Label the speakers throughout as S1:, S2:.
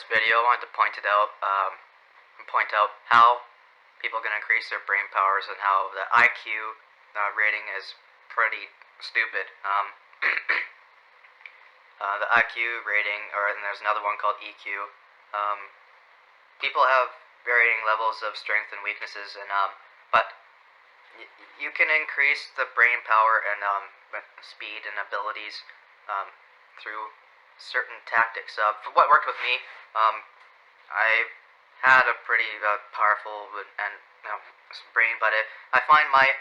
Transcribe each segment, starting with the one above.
S1: this video, I wanted to point out how people can increase their brain powers and how the IQ rating is pretty stupid. The IQ rating, and there's another one called EQ. People have varying levels of strength and weaknesses, but you can increase the brain power and speed and abilities through certain tactics. For what worked with me, I had a pretty powerful and brain, but I find my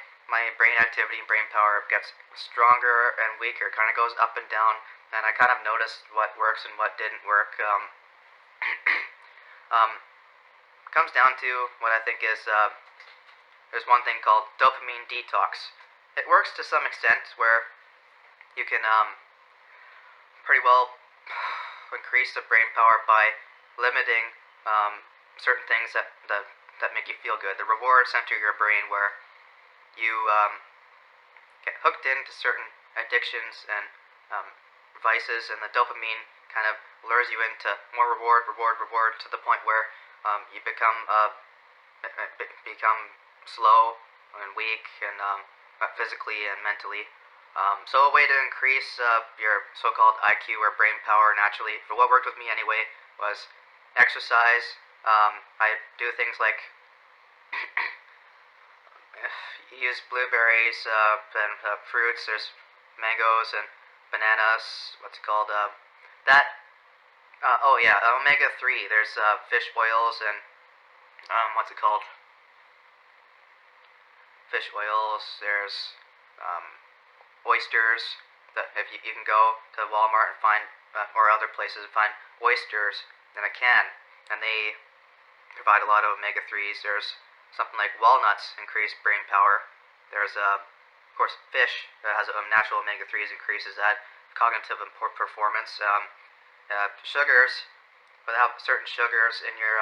S1: brain activity and brain power gets stronger and weaker, kind of goes up and down, and I kind of noticed what works and what didn't work. Comes down to what I think is there's one thing called dopamine detox. It works to some extent where you can pretty well increase the brain power by limiting certain things that make you feel good. The reward center of your brain, where you get hooked into certain addictions and vices, and the dopamine kind of lures you into more reward to the point where you become slow and weak, and physically and mentally. So a way to increase your so-called IQ or brain power naturally, for what worked with me anyway, was exercise. I do things like use blueberries and fruits. There's mangoes and bananas. What's it called? Omega-3. There's fish oils and what's it called? Fish oils. There's oysters. That if you can go to Walmart and find or other places and find oysters in a can, and they provide a lot of omega-3s. There's something like walnuts increase brain power. There's of course fish that has natural omega-3s increases that cognitive performance. Sugars, without certain sugars in your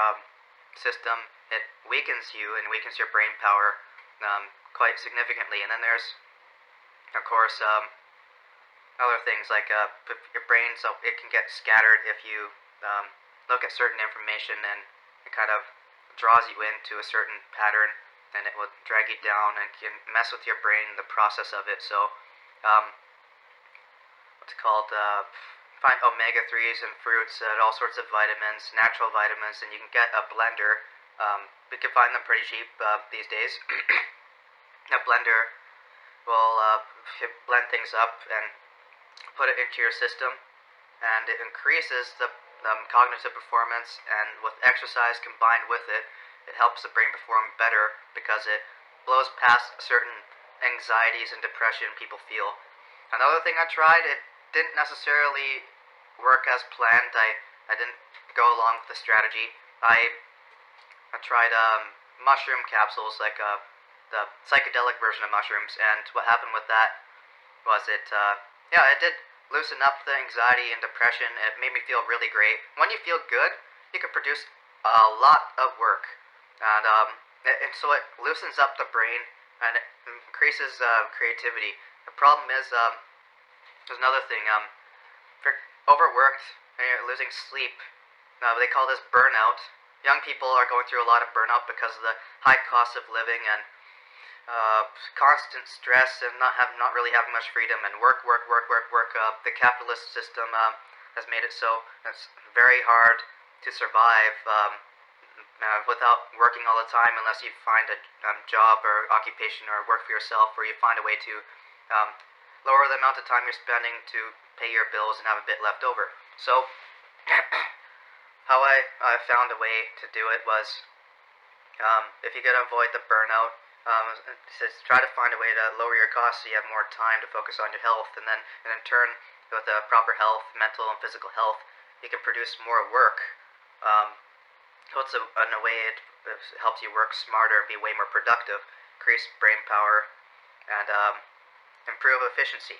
S1: system, it weakens you and weakens your brain power quite significantly. And then there's of course other things like your brain, so it can get scattered if you look at certain information, and it kind of draws you into a certain pattern, and it will drag you down and can mess with your brain, the process of it. So what's it called? Find omega-3s in fruits, all sorts of vitamins, natural vitamins, and you can get a blender. You can find them pretty cheap these days. A blender will blend things up and put it into your system, and it increases the cognitive performance, and with exercise combined with it, it helps the brain perform better because it blows past certain anxieties and depression people feel. Another thing I tried, it didn't necessarily work as planned. I didn't go along with the strategy. I tried mushroom capsules, like the psychedelic version of mushrooms, and what happened with that was it did loosen up the anxiety and depression. It made me feel really great. When you feel good, you can produce a lot of work, and so it loosens up the brain and it increases creativity. The problem is there's another thing. If you're overworked and you're losing sleep, they call this burnout. Young people are going through a lot of burnout because of the high cost of living and constant stress, and not really having much freedom, and work. The capitalist system has made it so it's very hard to survive without working all the time, unless you find a job or occupation or work for yourself, where you find a way to lower the amount of time you're spending to pay your bills and have a bit left over. So how I found a way to do it was, if you could avoid the burnout, try to find a way to lower your costs so you have more time to focus on your health, and in turn, with proper health, mental and physical health, you can produce more work. So it's in a way it helps you work smarter, be way more productive, increase brain power, and improve efficiency.